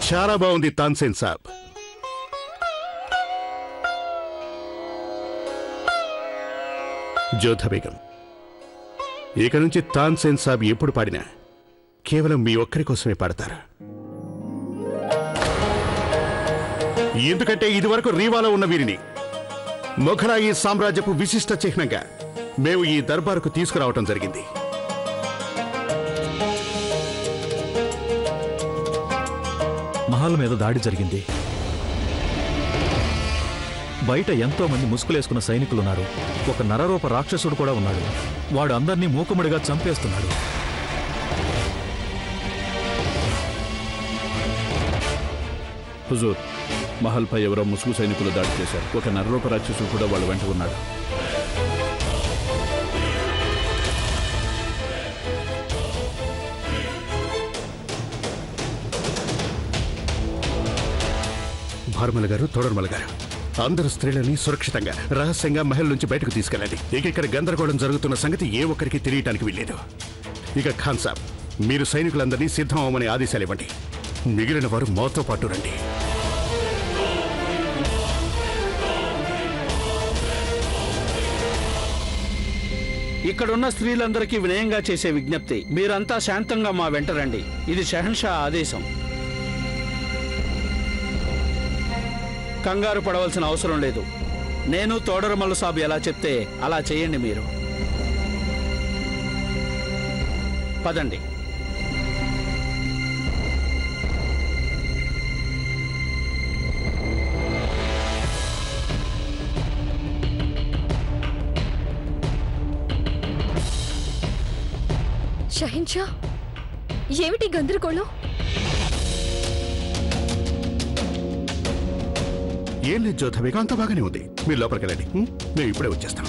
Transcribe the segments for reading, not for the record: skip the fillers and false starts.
చాలా బాగుంది తాన్సేన్ సాబ్. జోధా బేగం, ఇక నుంచి తాన్సేన్ సాబ్ ఎప్పుడు పాడినా కేవలం మీ ఒక్కరి కోసమే పాడతారు. ఎందుకంటే ఇదివరకు రీవాలో ఉన్న వీరిని మొఘలాయి సామ్రాజ్యపు విశిష్ట చిహ్నంగా మేము ఈ దర్బారుకు తీసుకురావటం జరిగింది. మహల్ మీద దాడి జరిగింది. బయట ఎంతో మంది ముసుగులేసుకున్న సైనికులున్నారు. ఒక నరరూప రాక్షసుడు కూడా ఉన్నాడు. వాడు అందర్నీ మూకుముడిగా చంపేస్తున్నాడు. హుజూర్, మహల్పై ఎవరో ముసుగు సైనికులు దాడి చేశారు. ఒక నరరూప రాక్షసుడు కూడా వాళ్ళ వెంట ఉన్నాడు. భార్మల గారు, తోడర్మల గారు, అందరు స్త్రీలని సురక్షితంగా రహస్యంగా మహల్ నుంచి బయటకు తీసుకెళ్ళండి. ఇక ఇక్కడ గందరగోళం జరుగుతున్న సంగతి ఏ ఒక్కరికి తెలియటానికి వీల్లేదు. ఇక ఖాన్ సాబ్, మీరు సైనికులందరినీ సిద్ధం అవ్వమని ఆదేశాలు ఇవ్వండి. మిగిలిన వారు మాతో పాటు రండి. ఇక్కడున్న స్త్రీలందరికీ వినయంగా చేసే విజ్ఞప్తి, మీరంతా శాంతంగా మా వెంట రండి. ఇది షహన్షా ఆదేశం. కంగారు పడవలసిన అవసరం లేదు. నేను తోడరమల్ల సాబ్ ఎలా చెప్తే అలా చేయండి. మీరు పదండి. షహిన్షా, ఏమిటి గందరగోళం? ఏం లేదు జోధా బేగం, అంత బాగానే ఉంది. మీరు లోపలికి వెళ్ళండి, మేము ఇప్పుడే వచ్చేస్తాం.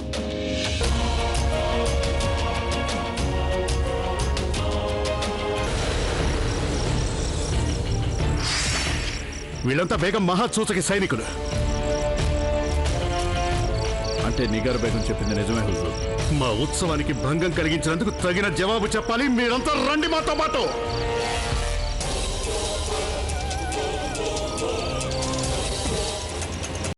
వీళ్ళంతా బేగం మహాసూచకి సైనికులు. అంటే నిగార్ బేగం చెప్పింది నిజమే హుజూర్. మా ఉత్సవానికి భంగం కలిగించినందుకు తగిన జవాబు చెప్పాలి. మీరంతా రండి మాతో పాటు.